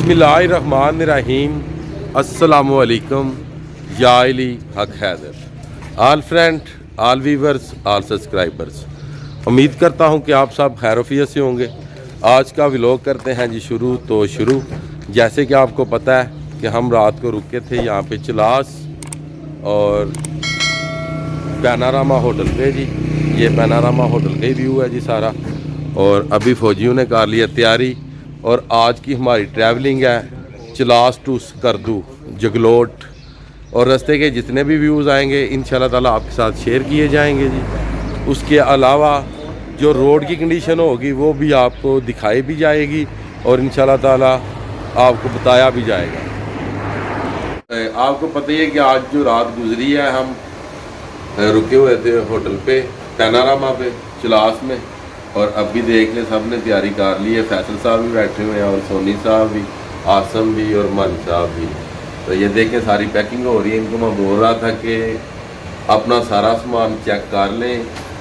बिस्मिल्लाहिर्रहमानिर्रहीम। अस्सलामुअलैकुम या अली हक हैदर। आल फ्रेंड, आल व्यूवर्स, आल सब्सक्राइबर्स, उम्मीद करता हूं कि आप सब खैरोफियत से होंगे। आज का व्लॉग करते हैं जी शुरू। जैसे कि आपको पता है कि हम रात को रुके थे यहाँ पे चिलास और पैनारामा होटल पे जी। ये पैनारामा होटल का ही व्यू है जी सारा। और अभी फौजियों ने कर लिया तैयारी और आज की हमारी ट्रैवलिंग है चिलास टू स्कर्दू जगलोट। और रास्ते के जितने भी व्यूज़ आएंगे इंशाल्लाह ताला आपके साथ शेयर किए जाएंगे जी। उसके अलावा जो रोड की कंडीशन होगी वो भी आपको दिखाई भी जाएगी और इंशाल्लाह ताला आपको बताया भी जाएगा। आपको पता ही है कि आज जो रात गुजरी है हम रुके हुए थे होटल पे पैनारामा पे चिलास में। और अभी देख ले सब ने तैयारी कर ली है। फैसल साहब भी बैठे हुए हैं और सोनी साहब भी, आसम भी और मान साहब भी। तो ये देखें सारी पैकिंग हो रही है। इनको मैं बोल रहा था कि अपना सारा सामान चेक कर लें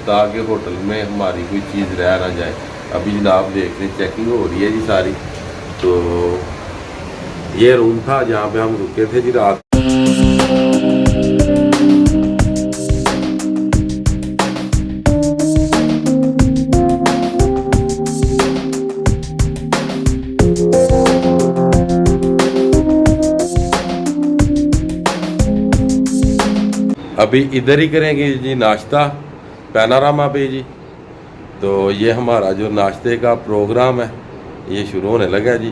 ताकि होटल में हमारी कोई चीज़ रह ना जाए। अभी जनाब देख लें चेकिंग हो रही है जी सारी। तो ये रूम था जहाँ पे हम रुके थे जी रात। अभी इधर ही करेंगे जी नाश्ता पैनारामा पे जी। तो ये हमारा जो नाश्ते का प्रोग्राम है ये शुरू होने लगा जी।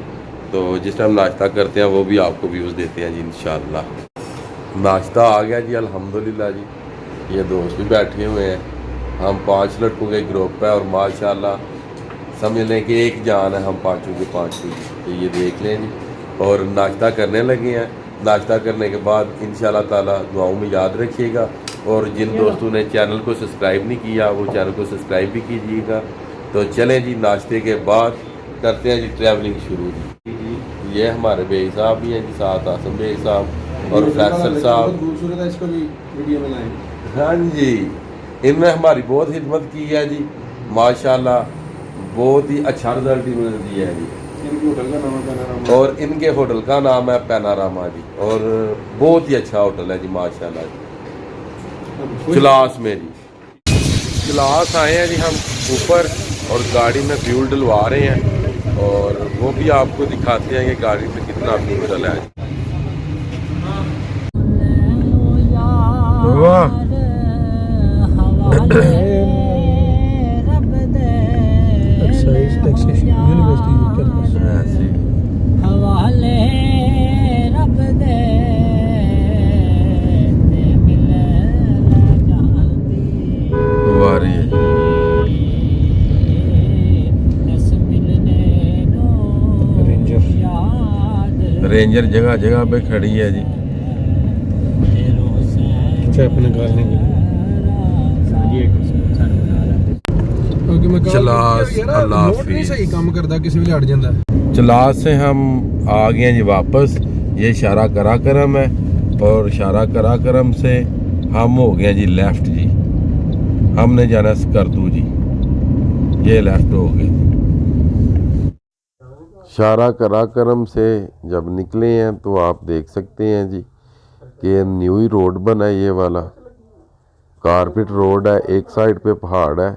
तो जिस टाइम नाश्ता करते हैं वो भी आपको व्यूज़ देते हैं जी इंशाल्लाह। नाश्ता आ गया जी अल्हम्दुलिल्लाह जी। ये दोस्त भी बैठे हुए हैं। हम 5 लड़कों का ग्रुप है और माशाल्लाह समझ लें कि एक जान है हम पाँचों के पाँचों। तो ये देख लें जी और नाश्ता करने लगे हैं। नाश्ता करने के बाद इंशाल्लाह ताला दुआओं में याद रखिएगा। और जिन दोस्तों ने चैनल को सब्सक्राइब नहीं किया वो चैनल को सब्सक्राइब भी कीजिएगा। तो चलें जी नाश्ते के बाद करते हैं जी ट्रैवलिंग शुरू जी। ये हमारे बेई साहब भी हैं जी, साथ आसम बेई साहब और फैसल साहब। खूबसूरत है, इसको भी वीडियो बनाएं। हाँ जी, इनने हमारी बहुत खिदमत की है जी माशाल्लाह। बहुत ही अच्छा रिजल्ट इन्होंने दिया है जी। इनके होटल का नाम है पैनारामा और इनके होटल का नाम है पैनारामा जी। और बहुत ही अच्छा होटल है जी माशाल्लाह जी। चिलास में जी चिलास आए हैं जी हम ऊपर और गाड़ी में फ्यूल डलवा रहे हैं और वो भी आपको दिखाते हैं कि गाड़ी में कितना फ्यूल डला है। रेंजर जगह जगह पे खड़ी है जी। चिलास अल्लाह हाफिज़। सही काम करदा किसी भी लड़ जांदा। चिलास से हम आ गए जी वापस। ये इशारा करा करम है और इशारा करा करम से हम हो गए जी लेफ्ट जी। हमने जाना स्कर्दू जी। ये लेफ्ट हो गए। इशारा करा करम से जब निकले हैं तो आप देख सकते हैं जी कि न्यू ही रोड बना है। ये वाला कारपेट रोड है। एक साइड पे पहाड़ है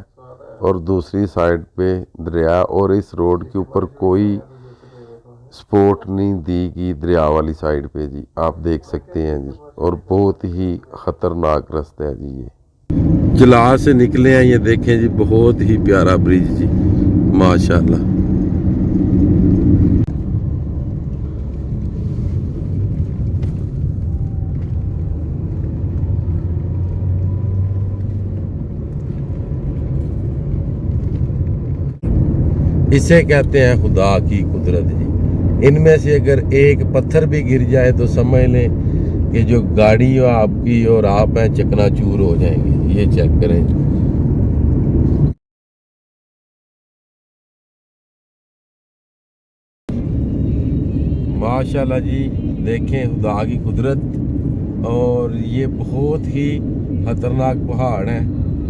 और दूसरी साइड पे दरिया। और इस रोड के ऊपर कोई सपोर्ट नहीं दी गई दरिया वाली साइड पे जी। आप देख सकते हैं जी। और बहुत ही ख़तरनाक रास्ता है जी। ये चिलास से निकले हैं। ये देखें जी बहुत ही प्यारा ब्रिज जी माशाल्लाह। इसे कहते हैं खुदा की कुदरत जी। इनमें से अगर एक पत्थर भी गिर जाए तो समझ लें कि जो गाड़ी आपकी और आप हैं चकनाचूर हो जाएंगे। ये चेक करें माशाल्लाह जी। देखें खुदा की कुदरत। और ये बहुत ही खतरनाक पहाड़ है।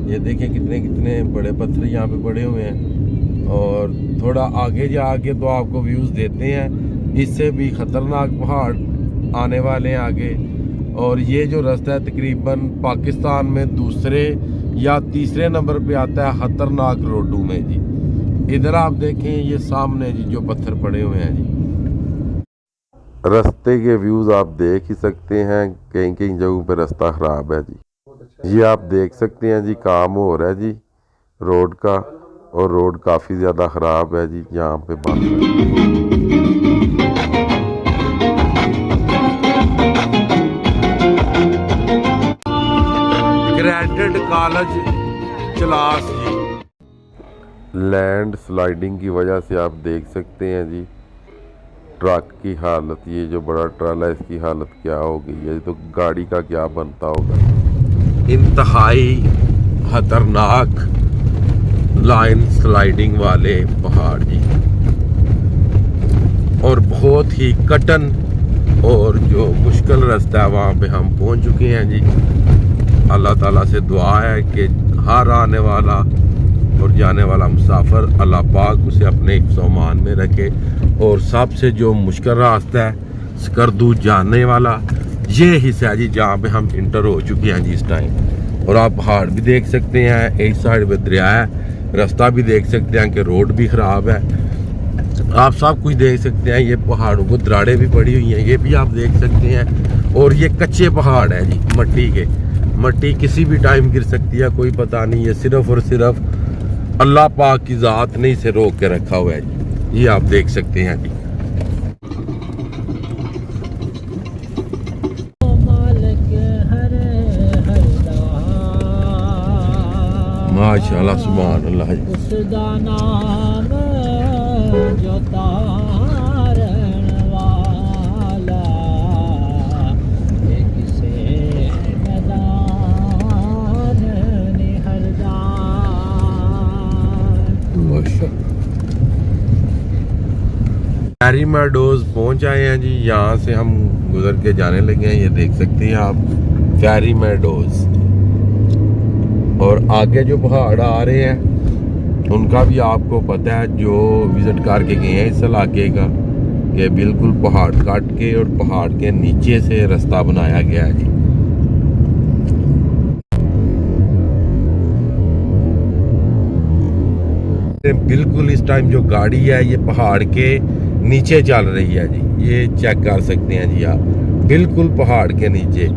ये देखें कितने कितने बड़े पत्थर यहाँ पे पड़े हुए हैं। और थोड़ा आगे जाके तो आपको व्यूज़ देते हैं, इससे भी ख़तरनाक पहाड़ आने वाले हैं आगे। और ये जो रास्ता है तकरीबन पाकिस्तान में दूसरे या तीसरे नंबर पे आता है खतरनाक रोडों में जी। इधर आप देखें ये सामने जी जो पत्थर पड़े हुए हैं जी। रास्ते के व्यूज़ आप देख ही सकते हैं, कहीं कहीं जगहों पे रास्ता ख़राब है जी। ये आप देख सकते हैं जी, काम हो रहा है जी रोड का, और रोड काफ़ी ज़्यादा ख़राब है जी, यहाँ पे बंद है। ग्रेडेड कॉलेज चलास जी। लैंड स्लाइडिंग की वजह से आप देख सकते हैं जी ट्रक की हालत, ये जो बड़ा ट्रला है इसकी हालत क्या हो गई है, तो गाड़ी का क्या बनता होगा। इंतहाई खतरनाक लाइन स्लाइडिंग वाले पहाड़ जी, और बहुत ही कठिन और जो मुश्किल रास्ता है वहाँ पे हम पहुँच चुके हैं जी। अल्लाह ताला से दुआ है कि हर आने वाला और जाने वाला मुसाफिर अल्लाह पाक उसे अपने हिफ्ज़-ओ-अमान में रखे। और सबसे जो मुश्किल रास्ता है स्कर्दू जाने वाला, ये हिस्सा है जी जहाँ पे हम इंटर हो चुके हैं जी इस टाइम। और आप पहाड़ भी देख सकते हैं, एक साइड पे दरिया है, रास्ता भी देख सकते हैं कि रोड भी ख़राब है, आप सब कुछ देख सकते हैं। ये पहाड़ों को दराड़ें भी पड़ी हुई हैं, ये भी आप देख सकते हैं। और ये कच्चे पहाड़ है जी, मट्टी के, मट्टी किसी भी टाइम गिर सकती है, कोई पता नहीं है। सिर्फ और सिर्फ अल्लाह पाक की ज़ात ने इसे रोक के रखा हुआ है जी, ये आप देख सकते हैं जी। माशाअल्लाह सुभान अल्लाह जी। उसदा नाम जो तारण वाला, ये किसे मैदान निहरदा। हैरी मेडोज पहुंच आए हैं जी, यहाँ से हम गुजर के जाने लगे हैं, ये देख सकते हैं आप हैरी मेडोज। और आगे जो पहाड़ आ रहे हैं उनका भी आपको पता है, जो विजिट करके गए हैं इस इलाके का, कि बिल्कुल पहाड़ काट के और पहाड़ के नीचे से रास्ता बनाया गया है जी। बिल्कुल इस टाइम जो गाड़ी है ये पहाड़ के नीचे चल रही है जी, ये चेक कर सकते हैं जी आप, बिल्कुल पहाड़ के नीचे।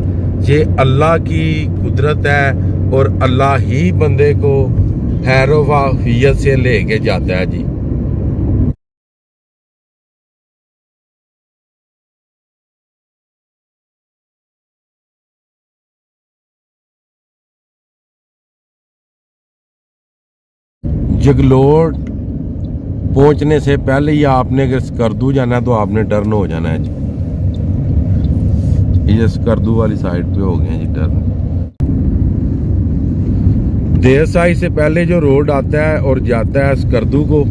ये अल्लाह की कुदरत है और अल्लाह ही बंदे को हैरोवाफियत से लेके जाता है जी। जगलोट पहुंचने से पहले ही आपने अगर स्कर्दू जाना है तो आपने टर्न हो जाना है जी। ये स्कर्दू वाली साइड पे हो गए जी टर्न। देरसाई से पहले जो रोड आता है और जाता है स्कर्दू को,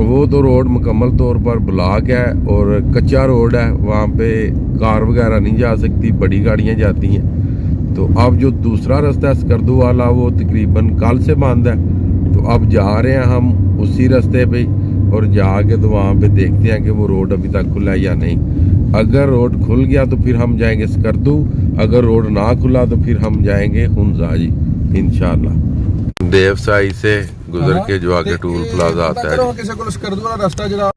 वो तो रोड मुकम्मल तौर पर ब्लॉक है और कच्चा रोड है, वहाँ पे कार वगैरह नहीं जा सकती, बड़ी गाड़ियाँ जाती हैं। तो अब जो दूसरा रास्ता है स्कर्दू वाला, वो तकरीबन कल से बंद है। तो अब जा रहे हैं हम उसी रास्ते पे, और जाके तो वहाँ पे देखते हैं कि वो रोड अभी तक खुला है या नहीं। अगर रोड खुल गया तो फिर हम जाएंगे स्कर्दू, अगर रोड ना खुला तो फिर हम जाएंगे हुंजा जी इंशाल्लाह। देवसाई से गुजर के जो आगे टूल प्लाजा आता है, किसी को स्कर्दू वाला रास्ता जरा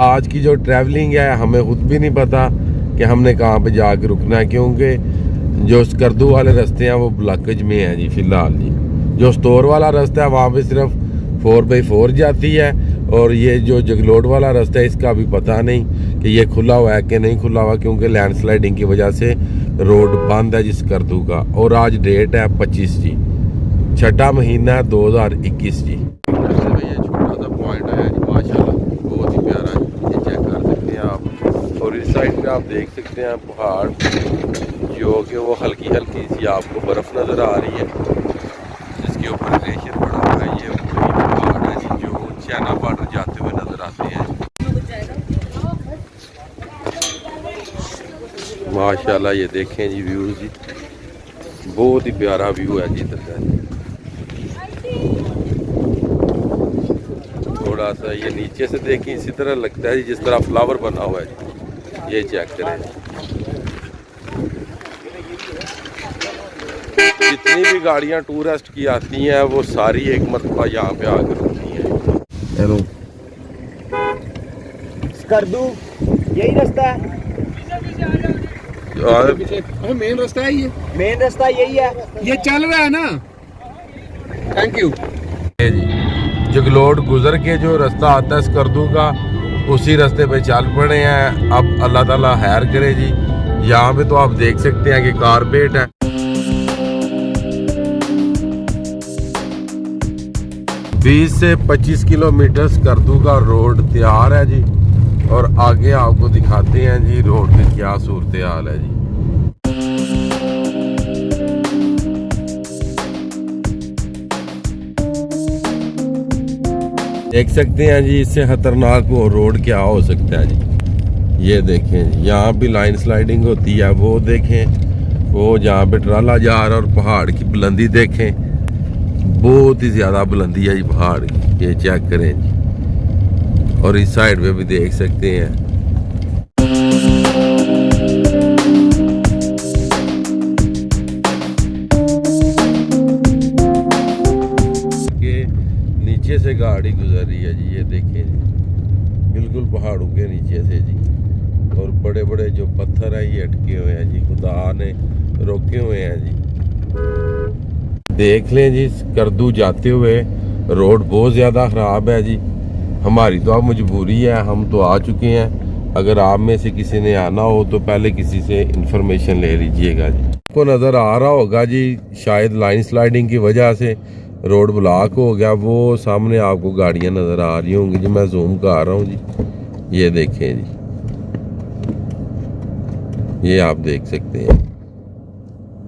आज की जो ट्रैवलिंग है हमें खुद भी नहीं पता कि हमने कहाँ पे जाके रुकना है, क्योंकि जो स्कर्दू वाले रास्ते हैं वो ब्लॉकेज में है जी फिलहाल जी। जो स्टोर वाला रास्ता है वहाँ पे सिर्फ 4x4 जाती है, और ये जो जगलोट वाला रास्ता है इसका अभी पता नहीं कि ये खुला हुआ है कि नहीं खुला हुआ, क्योंकि लैंडस्लाइडिंग की वजह से रोड बंद है जी स्कर्दू का। और आज डेट है 25 जी, 6वां महीना 2021 जी। ये छोटा सा पॉइंट है जी, माशाल्लाह बहुत ही प्यारा, ये चेक कर सकते हैं आप। और इस साइड पे आप देख सकते हैं पहाड़, जो कि वो हल्की हल्की सी आपको बर्फ़ नज़र आ रही है, जिसके ऊपर ग्लेशियर पड़ा हुआ है। ये पहाड़ है जी जो चाइना बॉर्डर जाते हुए नज़र आते हैं। माशाल्लाह ये देखें जी व्यू जी, बहुत ही प्यारा व्यू है जी इधर का। थोड़ा सा ये नीचे से देखें, इसी तरह लगता है जी जिस तरह फ्लावर बना हुआ है जी। ये चेक करें, जितनी भी गाड़ियां टूरिस्ट की आती हैं वो सारी एक मरतबा यहाँ पे आकर रुकती हैं। हेलो स्कर्दू यही रास्ता है, मेन रास्ता है ये, मेन रास्ता यही है। ये चल रहा है ना। Thank you. ये जी जगलोट गुजर के जो रास्ता आता है स्कर्दू का, उसी रास्ते पे चल पड़े हैं। अब अल्लाह ताला खैर करे जी। यहाँ पे तो आप देख सकते हैं कि कारपेट है। 20 से 25 किलोमीटर स्कर्दू का रोड तैयार है जी, और आगे आपको दिखाते हैं जी रोड की क्या सूरत हाल है जी। देख सकते हैं जी इससे खतरनाक वो रोड क्या हो सकता है जी। ये देखें जी, यहाँ भी लाइन स्लाइडिंग होती है। वो देखें, वो जहाँ पे ट्राला जा रहा है, और पहाड़ की बुलंदी देखें, बहुत ही ज़्यादा बुलंदी है जी पहाड़ की। ये चेक करें जी, और इस साइड पे भी देख सकते हैं। के नीचे से गाड़ी गुजर रही है जी, ये देखें जी, बिल्कुल पहाड़ों के नीचे से जी। और बड़े बड़े जो पत्थर है ये अटके हुए हैं जी, खुदा ने रोके हुए हैं जी। देख लें जी स्कर्दू जाते हुए रोड बहुत ज़्यादा ख़राब है जी। हमारी तो अब मजबूरी है, हम तो आ चुके हैं। अगर आप में से किसी ने आना हो तो पहले किसी से इंफॉर्मेशन ले लीजिएगा जी। आपको नज़र आ रहा होगा जी, शायद लाइन स्लाइडिंग की वजह से रोड ब्लॉक हो गया। वो सामने आपको गाड़ियाँ नज़र आ रही होंगी जी, मैं जूम कर रहा हूँ जी। ये देखें जी, ये आप देख सकते हैं।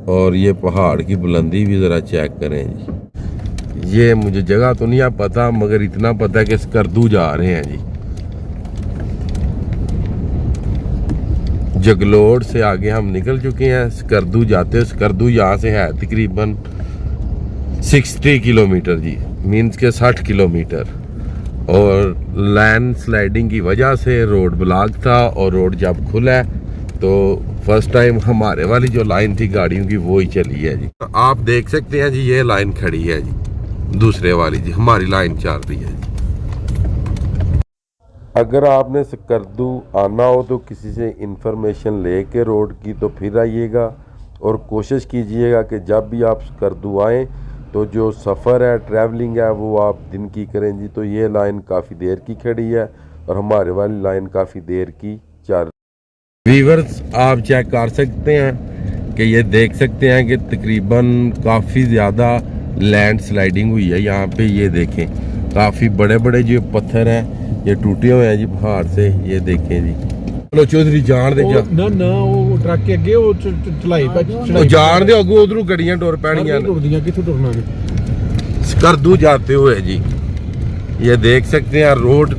और ये पहाड़ की बुलंदी भी ज़रा चेक करें जी। ये मुझे जगह तो नहीं पता, मगर इतना पता है कि स्कर्दू जा रहे हैं जी। जगलोट से आगे हम निकल चुके हैं, स्कर्दू जाते हैं। स्कर्दू यहाँ से है तकरीबन 60 किलोमीटर जी, मीन्स के 60 किलोमीटर। और लैंड स्लाइडिंग की वजह से रोड ब्लॉक था, और रोड जब खुला तो फर्स्ट टाइम हमारे वाली जो लाइन थी गाड़ियों की वो ही चली है जी। आप देख सकते हैं जी, ये लाइन खड़ी है जी, दूसरे वाली जी, हमारी लाइन चल रही है जी। अगर आपने स्कर्दू आना हो तो किसी से इंफॉर्मेशन लेके रोड की तो फिर आइएगा, और कोशिश कीजिएगा कि जब भी आप स्कर्दू आएँ तो जो सफ़र है, ट्रैवलिंग है, वो आप दिन की करें जी। तो ये लाइन काफ़ी देर की खड़ी है, और हमारे वाली लाइन काफ़ी देर की चल। व्यूअर्स आप चेक कर सकते हैं कि ये देख सकते हैं कि तकरीबन काफ़ी ज़्यादा लैंड स्लाइडिंग हुई है यहाँ पे। ये देखें, काफ़ी बड़े बड़े जो पत्थर हैं ये टूटे हुए हैं जी पहाड़ से। ये देखें जी, चलो चौधरी जान दे जा ना ना वो ट्रक के अगे वो चढ़ाई पे जान दे अगू उधरू गड्डियां टुर पैणियां टुरदियां, कित्थों टुरना ने। स्कर्दू जाते हुए जी, ये देख सकते हैं रोड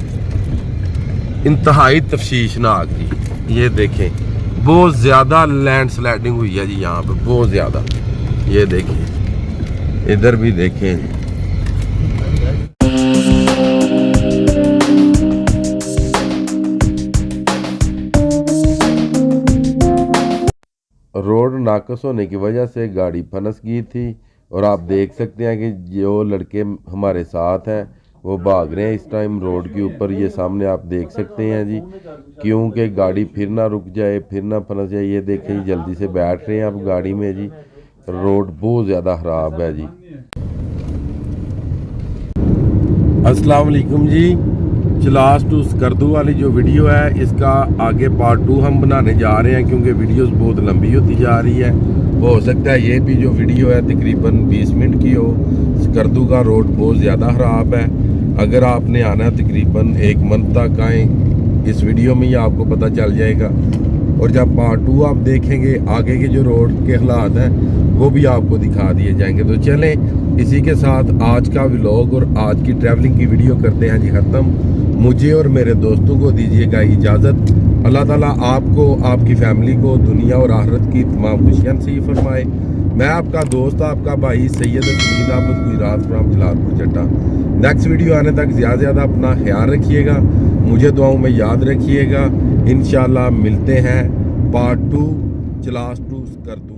इंतहाई तफ्शीशनाक जी। ये देखें, बहुत ज़्यादा लैंड स्लाइडिंग हुई है जी यहाँ पे, बहुत ज़्यादा। ये देखें, इधर भी देखें जी। रोड नाकस होने की वजह से गाड़ी फंस गई थी, और आप देख सकते हैं कि जो लड़के हमारे साथ हैं वो भाग रहे हैं इस टाइम रोड के ऊपर। ये सामने आप देख सकते हैं जी, क्योंकि गाड़ी फिर ना रुक जाए, फिर ना फंस जाए। ये देखें जी, जल्दी से बैठ रहे हैं आप गाड़ी में जी। रोड बहुत ज़्यादा ख़राब है जी। अस्सलाम वालेकुम जी। चलास टू स्कर्दू वाली जो वीडियो है, इसका आगे पार्ट 2 हम बनाने जा रहे हैं, क्योंकि वीडियोस बहुत लंबी होती जा रही है। हो सकता है ये भी जो वीडियो है तकरीबन 20 मिनट की हो। स्कर्दू का रोड बहुत ज़्यादा ख़राब है। अगर आपने आना है तकरीबन 1 मंथ तक आएँ, इस वीडियो में ही आपको पता चल जाएगा। और जब पार्ट 2 आप देखेंगे, आगे के जो रोड के हालात हैं वो भी आपको दिखा दिए जाएंगे। तो चलें, इसी के साथ आज का व्लॉग और आज की ट्रैवलिंग की वीडियो करते हैं जी ख़त्म। मुझे और मेरे दोस्तों को दीजिएगा इजाज़त। अल्लाह ताला आपको, आपकी फैमिली को दुनिया और आखिरत की तमाम खुशियाँ नसीब फरमाए। मैं आपका दोस्त, आपका भाई सैयद हमीद अहमद गुजरात फ्राम जलालपुर चट्टा। नेक्स्ट वीडियो आने तक ज़्यादा अपना ख्याल रखिएगा, मुझे दुआओं में याद रखिएगा। इंशाल्लाह मिलते हैं पार्ट 2 क्लास 2 कर दूँ।